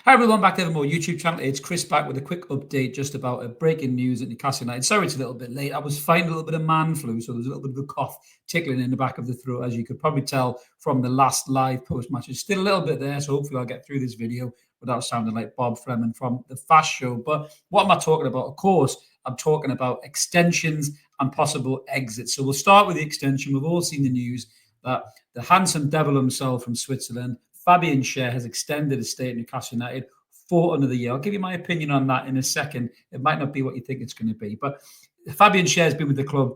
Hi everyone, back to the More YouTube channel. It's Chris back with a quick update just about breaking news at Newcastle United. Sorry it's a little bit late. I was fighting a little bit of man flu, so there's a little bit of a cough tickling in the back of the throat, as you could probably tell from the last live post-match. It's still a little bit there, so hopefully I'll get through this video without sounding like Bob Fremen from The Fast Show. But what am I talking about? Of course, I'm talking about extensions and possible exits. So we'll start with the extension. We've all seen the news that the handsome devil himself from Switzerland, Fabian Schär, has extended his stay at Newcastle United for another year. I'll give you my opinion on that in a second. It might not be what you think it's going to be, but Fabian Schär has been with the club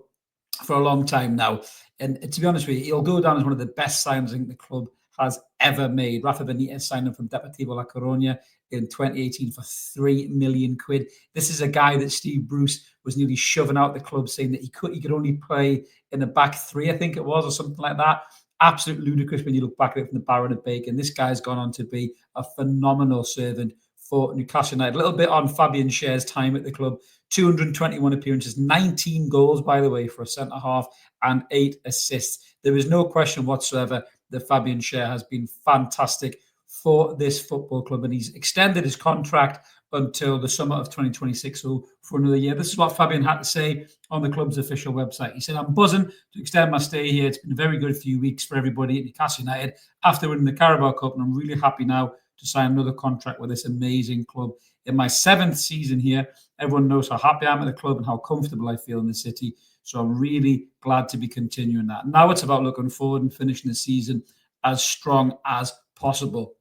for a long time now. And to be honest with you, he'll go down as one of the best signings I think the club has ever made. Rafa Benitez signed him from Deportivo La Coruña in 2018 for £3 million. This is a guy that Steve Bruce was nearly shoving out the club, saying that he could only play in the back three, I think it was, or something like that. Absolute ludicrous when you look back at it from the Baron of Bacon. This guy's gone on to be a phenomenal servant for Newcastle United. A little bit on Fabian Schär's time at the club. 221 appearances, 19 goals, by the way, for a centre-half, and 8 assists. There is no question whatsoever that Fabian Schär has been fantastic for this football club, and he's extended his contract until the summer of 2026, so for another year. This is what Fabian had to say on the club's official website. He said, "I'm buzzing to extend my stay here. It's been a very good few weeks for everybody at Newcastle United after winning the Carabao Cup, and I'm really happy now to sign another contract with this amazing club. In my 7th season here, everyone knows how happy I am at the club and how comfortable I feel in the city. So I'm really glad to be continuing that. Now it's about looking forward and finishing the season as strong as possible."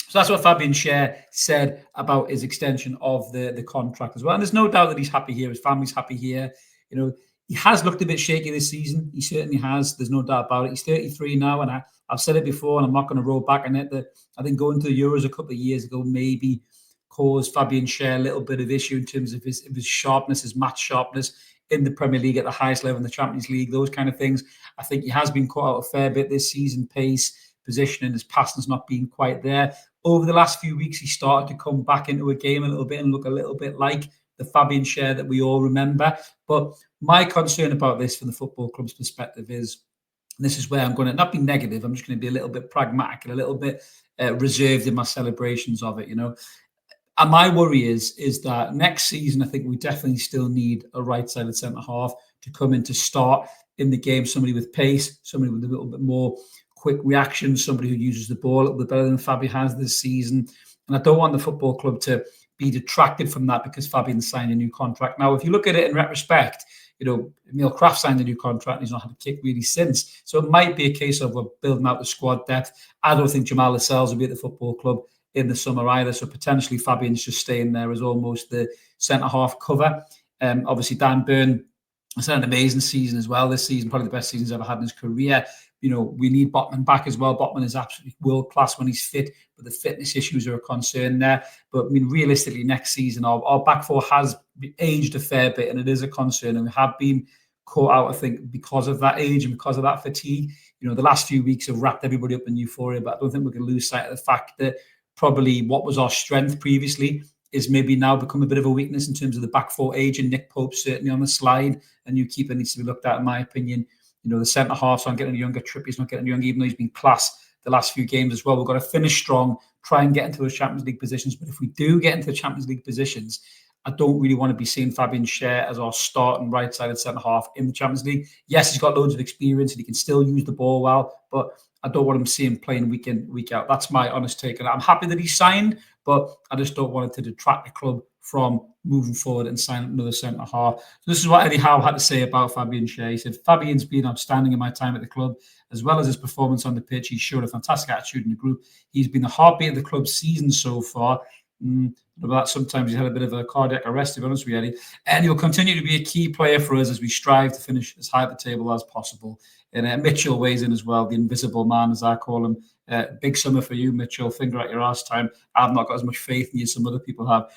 So that's what Fabian Schär said about his extension of the contract as well. And there's no doubt that he's happy here. His family's happy here. You know, he has looked a bit shaky this season. He certainly has. There's no doubt about it. He's 33 now, and I've said it before, and I'm not going to roll back on it, that I think going to the Euros a couple of years ago maybe caused Fabian Schär a little bit of issue in terms of his sharpness, his match sharpness in the Premier League at the highest level, in the Champions League, those kind of things. I think he has been caught out a fair bit this season. Pace, positioning, his passing's not been quite there. Over the last few weeks, he started to come back into a game a little bit and look a little bit like the Fabian Schär that we all remember. But my concern about this from the football club's perspective is, and this is where I'm going to not be negative, I'm just going to be a little bit pragmatic and a little bit reserved in my celebrations of it, you know. And my worry is that next season, I think we definitely still need a right-sided centre-half to come in to start in the game, somebody with pace, somebody with a little bit more quick reaction, somebody who uses the ball a little bit better than Fabian has this season. And I don't want the football club to be detracted from that because Fabian signed a new contract. Now, if you look at it in retrospect, you know, Emil Kraft signed a new contract and he's not had a kick really since. So it might be a case of we're building out the squad depth. I don't think Jamal Lascelles will be at the football club in the summer either. So potentially Fabian's just staying there as almost the centre-half cover. Obviously, Dan Burn has had an amazing season as well this season, probably the best season he's ever had in his career. You know, we need Botman back as well. Botman is absolutely world-class when he's fit, but the fitness issues are a concern there. But, I mean, realistically, next season, our back four has aged a fair bit, and it is a concern. And we have been caught out, I think, because of that age and because of that fatigue. You know, the last few weeks have wrapped everybody up in euphoria, but I don't think we can lose sight of the fact that probably what was our strength previously is maybe now become a bit of a weakness in terms of the back four age, and Nick Pope certainly on the slide. A new keeper needs to be looked at, in my opinion. You know, the centre-halves aren't getting any younger. Trippier's not getting younger, even though he's been class the last few games as well. We've got to finish strong, try and get into those Champions League positions. But if we do get into the Champions League positions, I don't really want to be seeing Fabian Schär as our starting right-sided centre-half in the Champions League. Yes, he's got loads of experience and he can still use the ball well, but I don't want him seeing playing week in, week out. That's my honest take on it. I'm happy that he signed, but I just don't want it to detract the club from moving forward and signing another centre-half. So this is what Eddie Howe had to say about Fabian Schär. He said, "Fabian's been outstanding in my time at the club. As well as his performance on the pitch, he's showed a fantastic attitude in the group. He's been the heartbeat of the club's season so far." That sometimes he had a bit of a cardiac arrest, to be honest with you, Eddie. And he'll continue to be a key player for us as we strive to finish as high at the table as possible. And Mitchell weighs in as well, the invisible man, as I call him. Big summer for you, Mitchell. Finger at your arse time. I've not got as much faith in you as some other people have.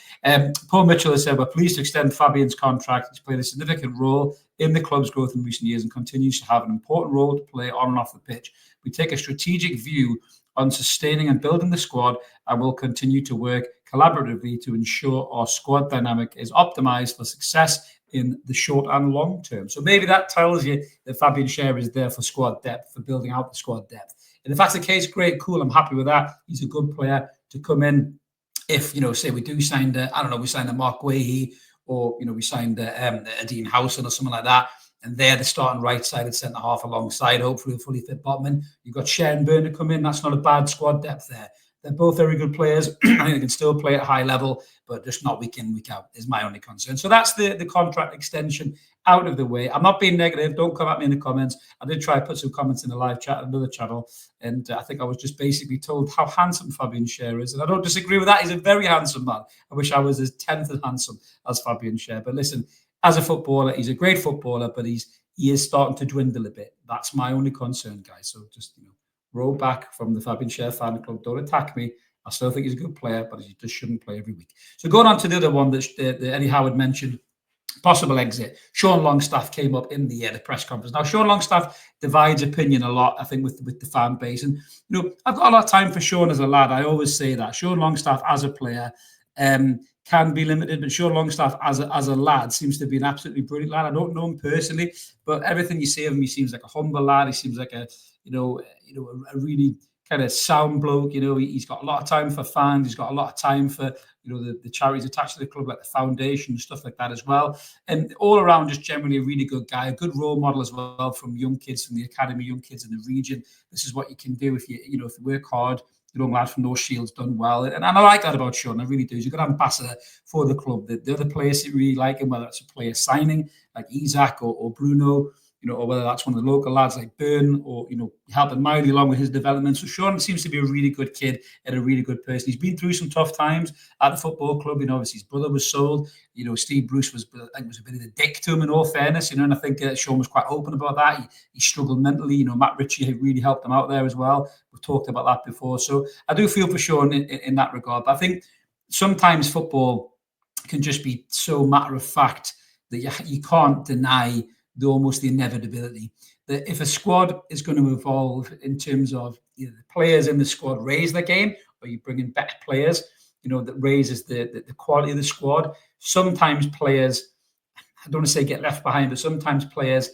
Paul Mitchell has said, "We're pleased to extend Fabian's contract. He's played a significant role in the club's growth in recent years and continues to have an important role to play on and off the pitch. We take a strategic view on sustaining and building the squad and will continue to work collaboratively to ensure our squad dynamic is optimized for success in the short and long term." So maybe that tells you that Fabian Schär is there for squad depth, for building out the squad depth. And if that's the case, great, cool. I'm happy with that. He's a good player to come in if, say we do sign I don't know, we signed a Mark Guehi, or, we signed a Dean Howson or something like that, and they're the starting right-sided centre-half alongside, hopefully, a fully fit Botman. You've got Sharon Byrne to come in. That's not a bad squad depth there. They're both very good players. I think they can still play at a high level, but just not week in, week out is my only concern. So that's the contract extension out of the way. I'm not being negative. Don't come at me in the comments. I did try to put some comments in the live chat, another channel, and I think I was just basically told how handsome Fabian Schär is, and I don't disagree with that. He's a very handsome man. I wish I was as 10th as handsome as Fabian Schär. But listen, as a footballer, he's a great footballer, but he is starting to dwindle a bit. That's my only concern, guys. So just roll back from the Fabian Schär fan club. Don't attack me. I still think he's a good player, but he just shouldn't play every week. So going on to the other one that Eddie Howard mentioned, possible exit. Sean Longstaff came up in the press conference. Now, Sean Longstaff divides opinion a lot, I think, with the fan base. And, I've got a lot of time for Sean as a lad. I always say that. Sean Longstaff as a player can be limited, but Sean Longstaff as a lad seems to be an absolutely brilliant lad. I don't know him personally, but everything you see of him, he seems like a humble lad. He seems like a really kind of sound bloke. He's got a lot of time for fans. He's got a lot of time for the charities attached to the club, like the foundation and stuff like that as well. And all around, just generally a really good guy, a good role model as well from young kids, from the academy, young kids in the region. This is what you can do if you work hard. Young lad from North Shields done well, and I like that about Sean. I really do. He's a good ambassador for the club. The other players that really like him, whether it's a player signing like Isaac or Bruno, or whether that's one of the local lads like Byrne, or helping Miley along with his development. So Sean seems to be a really good kid and a really good person. He's been through some tough times at the football club. Obviously his brother was sold. Steve Bruce was a bit of a dick to him, in all fairness. And I think Sean was quite open about that. He struggled mentally. Matt Ritchie really helped him out there as well. We've talked about that before. So I do feel for Sean in that regard. But I think sometimes football can just be so matter of fact that you can't deny almost the inevitability that if a squad is going to evolve in terms of the players in the squad raise their game, or you bring in better players, that raises the quality of the squad. Sometimes players, I don't want to say get left behind, but sometimes players,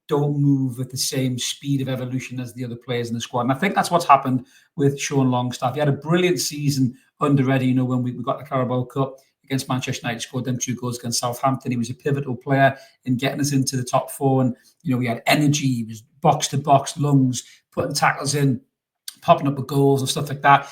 don't move at the same speed of evolution as the other players in the squad. And I think that's what's happened with Sean Longstaff. He had a brilliant season under Eddie, when we got the Carabao Cup against Manchester United, scored them 2 goals against Southampton. He was a pivotal player in getting us into the top 4. And, he had energy. He was box to box, lungs, putting tackles in, popping up with goals and stuff like that.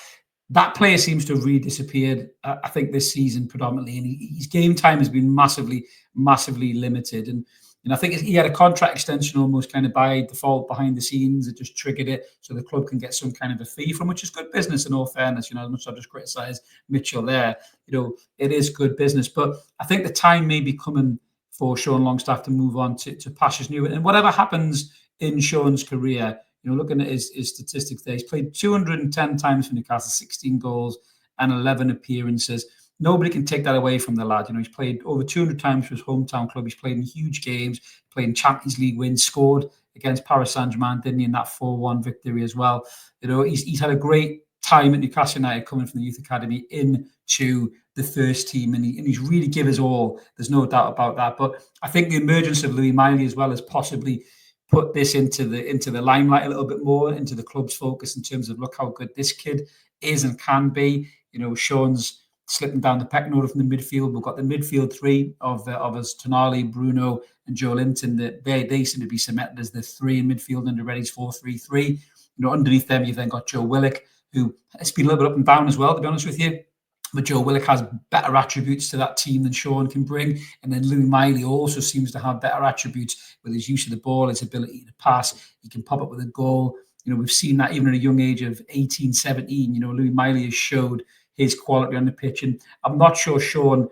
That player seems to have really disappeared, I think, this season predominantly. And his game time has been massively, massively limited. And I think he had a contract extension almost kind of by default behind the scenes. It just triggered it so the club can get some kind of a fee from, which is good business in all fairness. As much as I just criticise Mitchell there, it is good business. But I think the time may be coming for Sean Longstaff to move on to pastures new. And whatever happens in Sean's career, looking at his statistics there, he's played 210 times for Newcastle, 16 goals and 11 appearances. Nobody can take that away from the lad. He's played over 200 times for his hometown club. He's played in huge games, played in Champions League wins, scored against Paris Saint-Germain, didn't he, in that 4-1 victory as well. He's had a great time at Newcastle United, coming from the youth academy into the first team, and he's really give his all. There's no doubt about that. But I think the emergence of Louis Miley as well has possibly put this into the limelight a little bit more, into the club's focus in terms of look how good this kid is and can be. Sean's slipping down the pecking order from the midfield. We've got the midfield 3 of us, Tonali, Bruno, and Joe Linton. They seem to be cemented as the 3 in midfield under Reddy's 4-3-3. Underneath them, you've then got Joe Willock, who has been a little bit up and down as well, to be honest with you. But Joe Willock has better attributes to that team than Sean can bring. And then Louis Miley also seems to have better attributes with his use of the ball, his ability to pass. He can pop up with a goal. We've seen that even at a young age of 18, 17. Louis Miley has showed his quality on the pitch. And I'm not sure Sean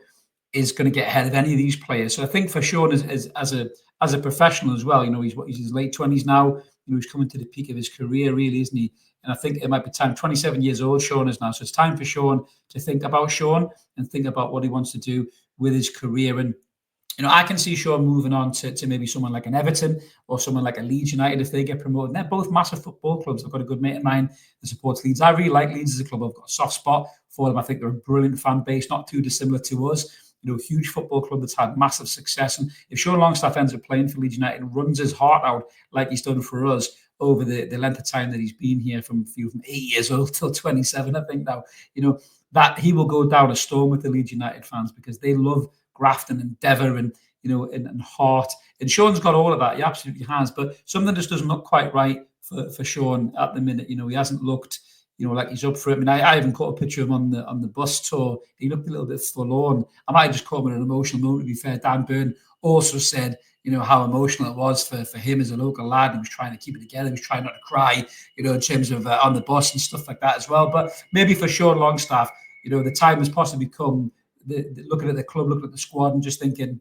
is going to get ahead of any of these players. So I think for Sean as a professional as well, he's in his late 20s now. He's coming to the peak of his career, really, isn't he? And I think it might be time. 27 years old, Sean is now. So it's time for Sean to think about Sean and think about what he wants to do with his career. And, I can see Sean moving on to maybe someone like an Everton or someone like a Leeds United if they get promoted. And they're both massive football clubs. I've got a good mate of mine that supports Leeds. I really like Leeds as a club. I've got a soft spot for them. I think they're a brilliant fan base, not too dissimilar to us. A huge football club that's had massive success. And if Sean Longstaff ends up playing for Leeds United and runs his heart out like he's done for us over the length of time that he's been here from 8 years old till 27, I think now, that he will go down a storm with the Leeds United fans because they love graft and endeavour and and heart. And Sean's got all of that. He absolutely has. But something just doesn't look quite right for Sean at the minute. He hasn't looked like he's up for it. I mean, I even caught a picture of him on the bus tour. He looked a little bit forlorn. I might have just caught him in an emotional moment, to be fair. Dan Burn also said, how emotional it was for him as a local lad. He was trying to keep it together. He was trying not to cry, in terms of on the bus and stuff like that as well. But maybe for Sean Longstaff, the time has possibly come, looking at the club, looking at the squad and just thinking,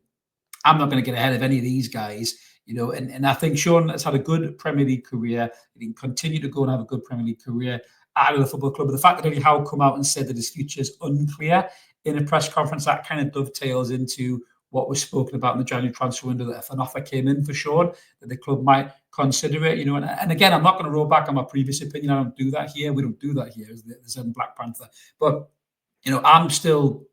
I'm not going to get ahead of any of these guys. And I think Sean has had a good Premier League career. He can continue to go and have a good Premier League career out of the football club. But the fact that Eddie Howe come out and said that his future is unclear in a press conference, that kind of dovetails into what was spoken about in the January transfer window, that if an offer came in for Sean, that the club might consider it. And again, I'm not going to roll back on my previous opinion. I don't do that here. We don't do that here as the Zen Black Panther. But, I'm still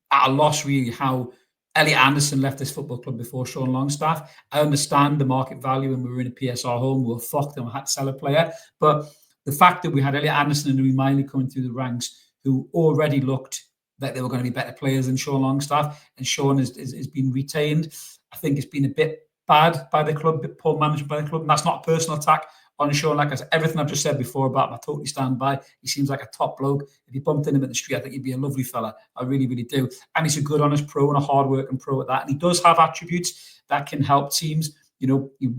at a loss really how Elliot Anderson left this football club before Sean Longstaff. I understand the market value when we were in a PSR home. We were fucked and we had to sell a player. But the fact that we had Elliot Anderson and Louis Miley coming through the ranks who already looked like they were going to be better players than Sean Longstaff, and Sean has been retained, I think it's been a bit bad by the club, a bit poor management by the club. And that's not a personal attack on Sean. Like I said, everything I've just said before about him, I totally stand by. He seems like a top bloke. If you bumped into him in the street, I think he'd be a lovely fella. I really, really do. And he's a good, honest pro and a hard-working pro at that. And he does have attributes that can help teams. He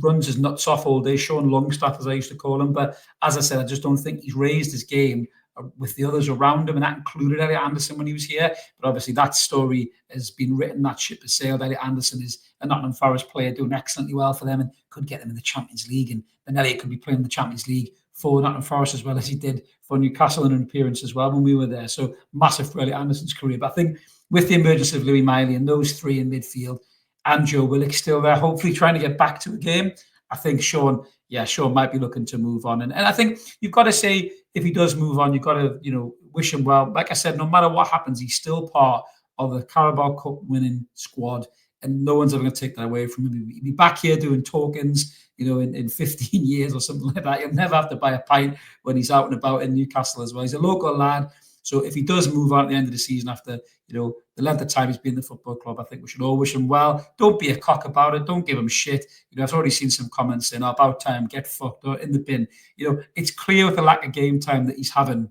runs his nuts off all day, Sean Longstaff, as I used to call him. But as I said, I just don't think he's raised his game with the others around him, and that included Elliot Anderson when he was here. But obviously that story has been written, that ship has sailed. Elliot Anderson is a Nottingham Forest player doing excellently well for them and could get them in the Champions League. And then Elliot could be playing in the Champions League for Nottingham Forest as well as he did for Newcastle in an appearance as well when we were there. So massive for Elliot Anderson's career. But I think with the emergence of Louis Miley and those three in midfield and Joe Willock still there, hopefully trying to get back to a game, I think Sean might be looking to move on. And I think you've got to say, if he does move on, you've got to, wish him well. Like I said, no matter what happens, he's still part of the Carabao Cup winning squad, and no one's ever going to take that away from him. He'll be back here doing tokens, in 15 years or something like that. He'll never have to buy a pint when he's out and about in Newcastle as well. He's a local lad. So if he does move on at the end of the season after, the length of time he's been in the football club, I think we should all wish him well. Don't be a cock about it. Don't give him shit. I've already seen some comments saying, about time, get fucked, or in the bin. It's clear with the lack of game time that he's having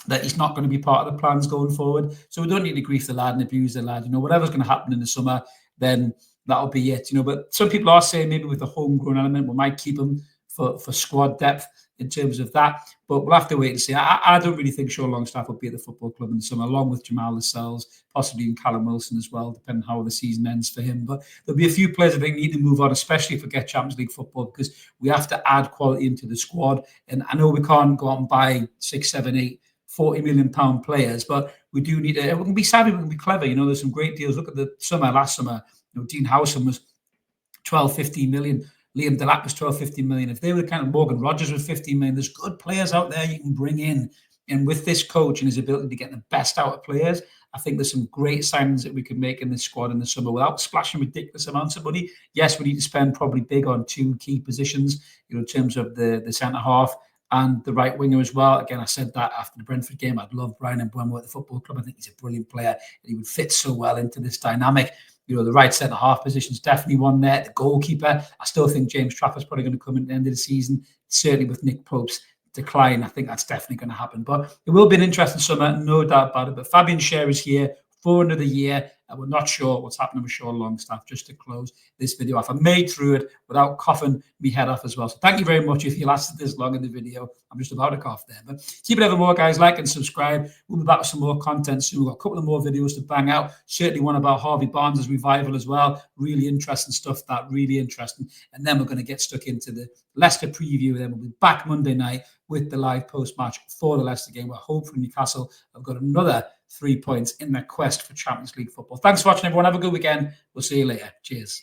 that he's not going to be part of the plans going forward. So we don't need to grief the lad and abuse the lad. Whatever's going to happen in the summer, then that'll be it. But some people are saying maybe with the homegrown element, we might keep him for squad depth in terms of that. But we'll have to wait and see. I don't really think Sean Longstaff will be at the football club in the summer, along with Jamal Lascelles, possibly even Callum Wilson as well, depending how the season ends for him. But there'll be a few players I think need to move on, especially if we get Champions League football, because we have to add quality into the squad. And I know we can't go out and buy 6, 7, 8, 40 million pound players, but we do need to. We can be savvy, we can be clever. There's some great deals. Look at the last summer. Dean Howson was 12, 15 million. Liam Delap was 12, 15 million. If they were kind of Morgan Rogers with 15 million, there's good players out there you can bring in. And with this coach and his ability to get the best out of players, I think there's some great signings that we could make in this squad in the summer without splashing ridiculous amounts of money. Yes, we need to spend probably big on 2 key positions, in terms of the centre half and the right winger as well. Again, I said that after the Brentford game. I'd love Brian Mbeumo at the football club. I think he's a brilliant player and he would fit so well into this dynamic. The right centre half position is definitely one there. The goalkeeper, I still think James Trafford's probably going to come at the end of the season. Certainly with Nick Pope's decline, I think that's definitely going to happen. But it will be an interesting summer, no doubt about it. But Fabian Schär is here for another year, and we're not sure what's happening with Sean Longstaff, just to close this video off. I made through it without coughing my head off as well. So thank you very much if you lasted this long in the video. I'm just about to cough there. But keep it ever more, guys. Like and subscribe. We'll be back with some more content soon. We've got a couple of more videos to bang out. Certainly one about Harvey Barnes' revival as well. Really interesting stuff, really interesting. And then we're going to get stuck into the Leicester preview. Then we'll be back Monday night with the live post-match for the Leicester game, where hopefully Newcastle have got another 3 points in their quest for Champions League football. Thanks for watching, everyone. Have a good weekend. We'll see you later. Cheers.